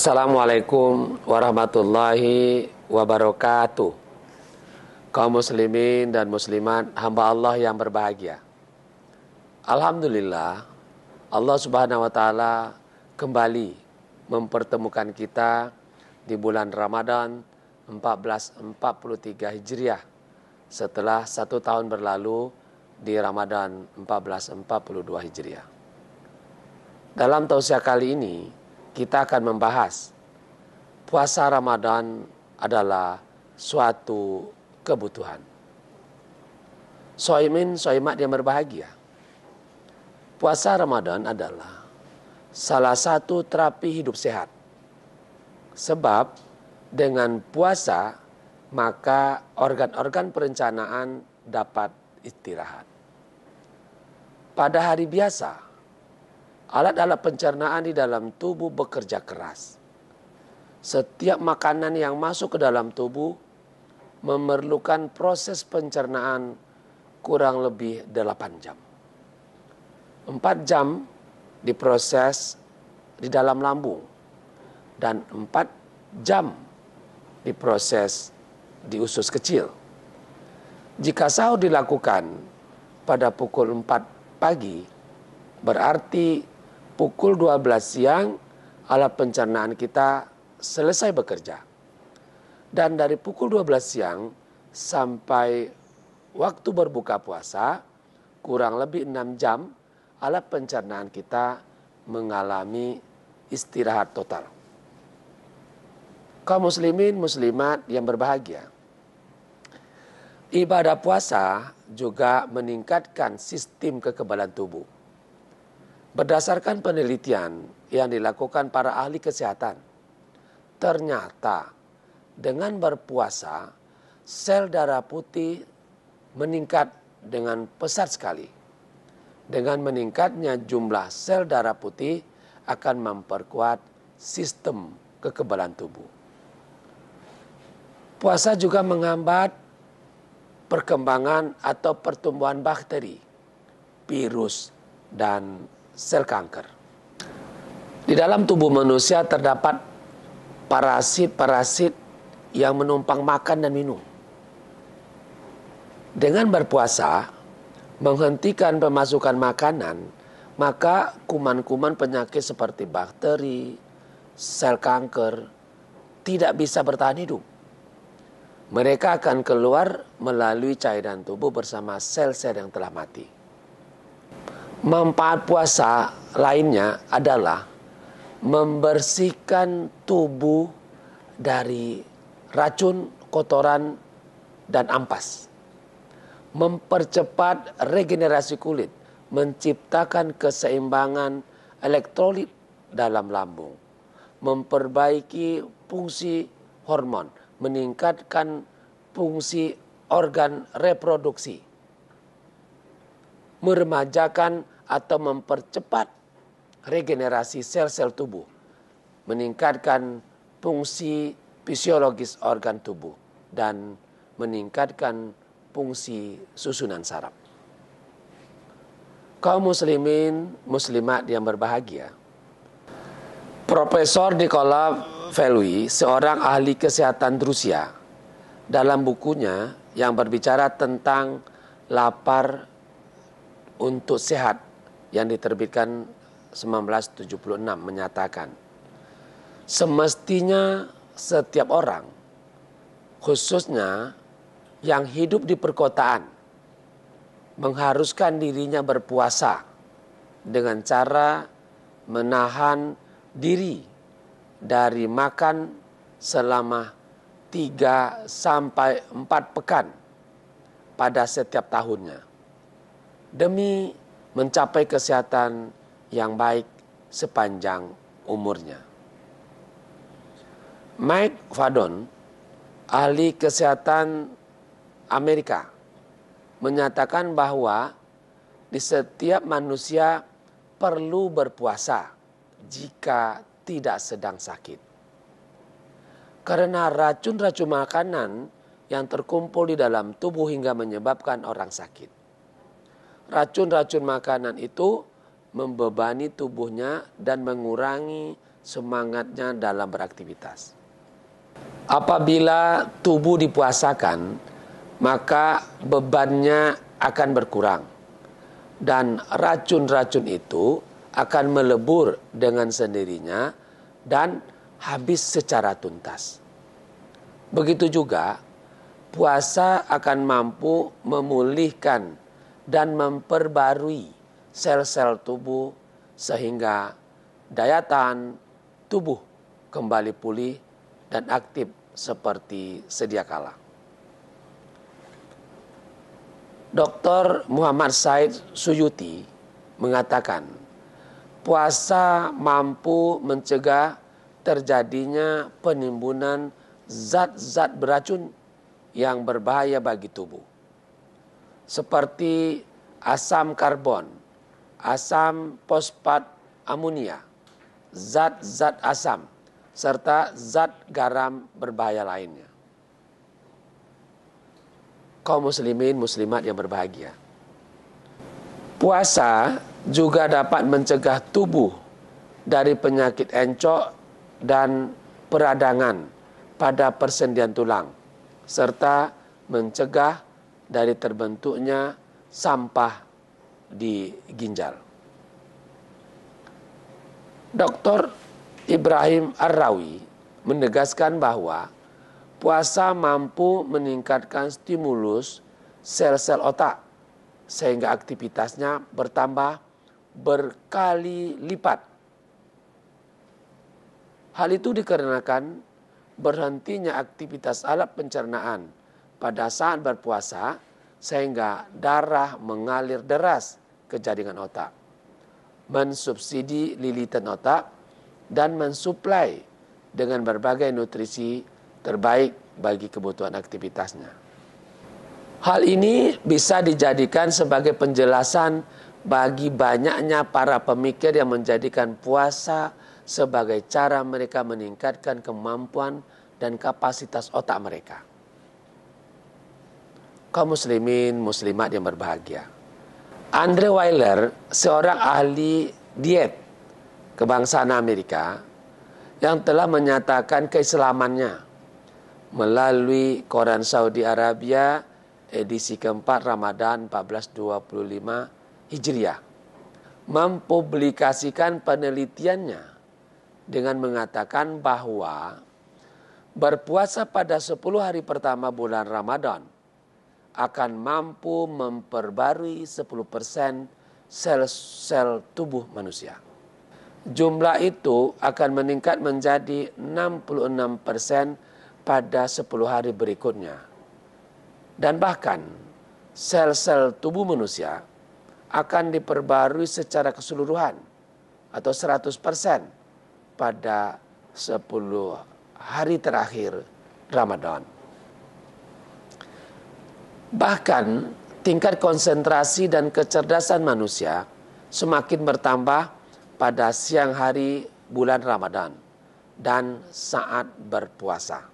Assalamualaikum warahmatullahi wabarakatuh. Kaum muslimin dan muslimat, hamba Allah yang berbahagia. Alhamdulillah, Allah Subhanahu wa taala kembali mempertemukan kita di bulan Ramadan 1443 Hijriah setelah 1 tahun berlalu di Ramadan 1442 Hijriah. Dalam tausiah kali ini kita akan membahas puasa Ramadan adalah suatu kebutuhan. Soimin, soimat yang berbahagia. Puasa Ramadan adalah salah satu terapi hidup sehat. Sebab dengan puasa maka organ-organ perencanaan dapat istirahat. Pada hari biasa, alat-alat pencernaan di dalam tubuh bekerja keras. Setiap makanan yang masuk ke dalam tubuh memerlukan proses pencernaan kurang lebih 8 jam. 4 jam diproses di dalam lambung dan 4 jam diproses di usus kecil. Jika sahur dilakukan pada pukul 4 pagi, berarti pukul 12 siang alat pencernaan kita selesai bekerja. Dan dari pukul 12 siang sampai waktu berbuka puasa, kurang lebih 6 jam alat pencernaan kita mengalami istirahat total. Kaum muslimin muslimat yang berbahagia, ibadah puasa juga meningkatkan sistem kekebalan tubuh. Berdasarkan penelitian yang dilakukan para ahli kesehatan, ternyata dengan berpuasa, sel darah putih meningkat dengan pesat sekali. Dengan meningkatnya jumlah sel darah putih akan memperkuat sistem kekebalan tubuh. Puasa juga menghambat perkembangan atau pertumbuhan bakteri, virus, dan sel kanker. Di dalam tubuh manusia terdapat parasit-parasit yang menumpang makan dan minum. Dengan berpuasa, menghentikan pemasukan makanan, maka kuman-kuman penyakit seperti bakteri, sel kanker tidak bisa bertahan hidup. Mereka akan keluar melalui cairan tubuh bersama sel-sel yang telah mati. Manfaat puasa lainnya adalah membersihkan tubuh dari racun, kotoran, dan ampas. Mempercepat regenerasi kulit, menciptakan keseimbangan elektrolit dalam lambung. Memperbaiki fungsi hormon, meningkatkan fungsi organ reproduksi. Meremajakan atau mempercepat regenerasi sel-sel tubuh, meningkatkan fungsi fisiologis organ tubuh, dan meningkatkan fungsi susunan saraf. Kaum muslimin, muslimat yang berbahagia, Profesor Nikolai Velui, seorang ahli kesehatan Rusia, dalam bukunya yang berbicara tentang lapar untuk sehat yang diterbitkan 1976 menyatakan, semestinya setiap orang, khususnya yang hidup di perkotaan, mengharuskan dirinya berpuasa dengan cara menahan diri dari makan selama 3 sampai 4 pekan pada setiap tahunnya, demi mencapai kesehatan yang baik sepanjang umurnya. Mike Fadon, ahli kesehatan Amerika, menyatakan bahwa di setiap manusia perlu berpuasa jika tidak sedang sakit. Karena racun-racun makanan yang terkumpul di dalam tubuh hingga menyebabkan orang sakit. Racun-racun makanan itu membebani tubuhnya dan mengurangi semangatnya dalam beraktivitas. Apabila tubuh dipuasakan, maka bebannya akan berkurang dan racun-racun itu akan melebur dengan sendirinya dan habis secara tuntas. Begitu juga puasa akan mampu memulihkan dan memperbarui sel-sel tubuh sehingga daya tahan tubuh kembali pulih dan aktif seperti sedia kala. Dr. Muhammad Said Suyuti mengatakan, puasa mampu mencegah terjadinya penimbunan zat-zat beracun yang berbahaya bagi tubuh, seperti asam karbon, asam fosfat amonia, zat-zat asam, serta zat garam berbahaya lainnya. Kaum muslimin muslimat yang berbahagia, puasa juga dapat mencegah tubuh dari penyakit encok dan peradangan pada persendian tulang, serta mencegah dari terbentuknya sampah di ginjal. Dr. Ibrahim Ar-Rawi menegaskan bahwa puasa mampu meningkatkan stimulus sel-sel otak sehingga aktivitasnya bertambah berkali lipat. Hal itu dikarenakan berhentinya aktivitas alat pencernaan pada saat berpuasa sehingga darah mengalir deras ke jaringan otak, mensubsidi lilitan otak dan mensuplai dengan berbagai nutrisi terbaik bagi kebutuhan aktivitasnya. Hal ini bisa dijadikan sebagai penjelasan bagi banyaknya para pemikir yang menjadikan puasa sebagai cara mereka meningkatkan kemampuan dan kapasitas otak mereka. Kaum muslimin muslimat yang berbahagia, Andre Weiler, seorang ahli diet kebangsaan Amerika yang telah menyatakan keislamannya melalui koran Saudi Arabia edisi keempat Ramadan 1425 Hijriah, mempublikasikan penelitiannya dengan mengatakan bahwa berpuasa pada 10 hari pertama bulan Ramadan akan mampu memperbarui 10% sel-sel tubuh manusia. Jumlah itu akan meningkat menjadi 66% pada 10 hari berikutnya. Dan bahkan sel-sel tubuh manusia akan diperbarui secara keseluruhan atau 100% pada 10 hari terakhir Ramadan. Bahkan tingkat konsentrasi dan kecerdasan manusia semakin bertambah pada siang hari bulan Ramadan dan saat berpuasa.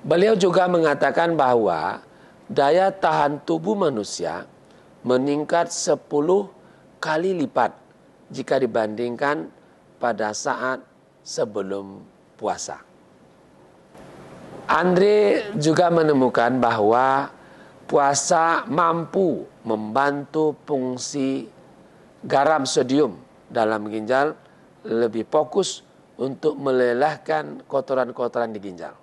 Beliau juga mengatakan bahwa daya tahan tubuh manusia meningkat 10 kali lipat jika dibandingkan pada saat sebelum puasa. Andre juga menemukan bahwa puasa mampu membantu fungsi garam sodium dalam ginjal lebih fokus untuk melelahkan kotoran-kotoran di ginjal.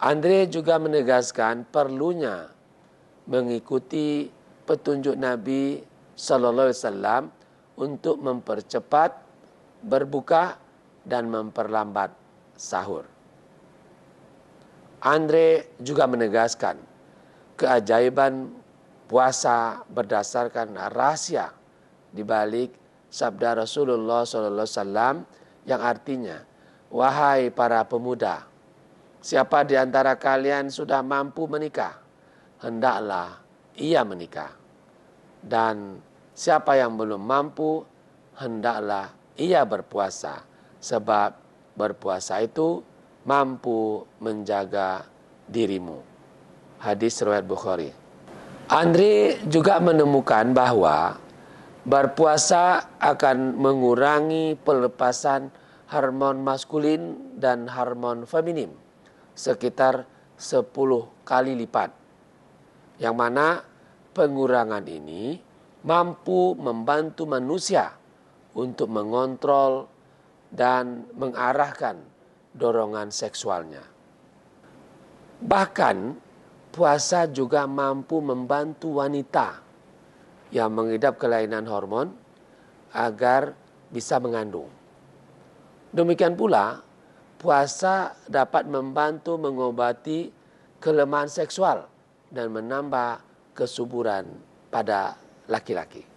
Andre juga menegaskan perlunya mengikuti petunjuk Nabi Sallallahu Alaihi Wasallam untuk mempercepat berbuka dan memperlambat sahur. Andre juga menegaskan keajaiban puasa berdasarkan rahasia di balik sabda Rasulullah Sallallahu Alaihi Wasallam yang artinya, wahai para pemuda, siapa di antara kalian sudah mampu menikah, hendaklah ia menikah. Dan siapa yang belum mampu, hendaklah ia berpuasa. Sebab berpuasa itu mampu menjaga dirimu. Hadis riwayat Bukhari. Andre juga menemukan bahwa Berpuasa akan mengurangi pelepasan hormon maskulin dan hormon feminin sekitar 10 kali lipat. Yang mana pengurangan ini mampu membantu manusia untuk mengontrol dan mengarahkan dorongan seksualnya. Bahkan puasa juga mampu membantu wanita yang mengidap kelainan hormon agar bisa mengandung. Demikian pula, puasa dapat membantu mengobati kelemahan seksual dan menambah kesuburan pada laki-laki.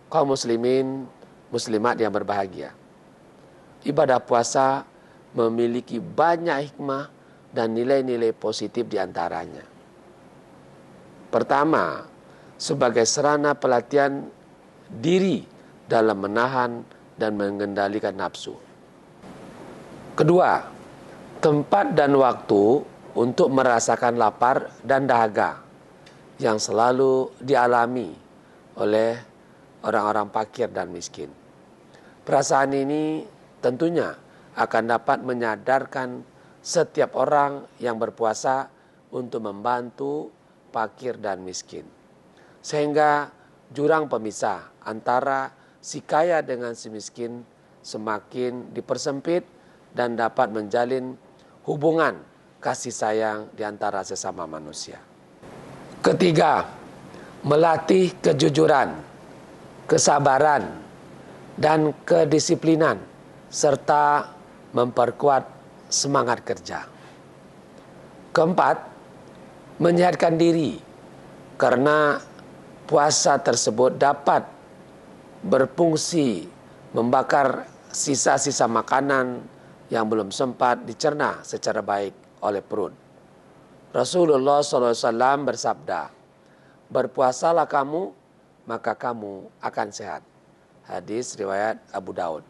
Kaum muslimin, muslimat yang berbahagia, ibadah puasa memiliki banyak hikmah dan nilai-nilai positif di antaranya. Pertama, sebagai sarana pelatihan diri dalam menahan dan mengendalikan nafsu. Kedua, tempat dan waktu untuk merasakan lapar dan dahaga yang selalu dialami oleh orang-orang fakir dan miskin. Perasaan ini tentunya akan dapat menyadarkan setiap orang yang berpuasa untuk membantu fakir dan miskin. Sehingga jurang pemisah antara si kaya dengan si miskin semakin dipersempit dan dapat menjalin hubungan kasih sayang di antara sesama manusia. Ketiga, melatih kejujuran, kesabaran, dan kedisiplinan serta memperkuat semangat kerja. Keempat, menyehatkan diri karena puasa tersebut dapat berfungsi membakar sisa-sisa makanan yang belum sempat dicerna secara baik oleh perut. Rasulullah SAW bersabda, berpuasalah kamu, maka kamu akan sehat. Hadis riwayat Abu Daud.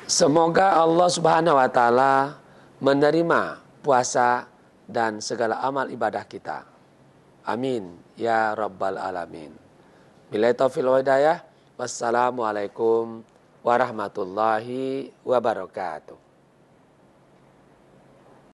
Semoga Allah Subhanahu wa taala menerima puasa dan segala amal ibadah kita. Amin ya rabbal alamin. Billahi taufiq wal hidayah. Wassalamualaikum warahmatullahi wabarakatuh.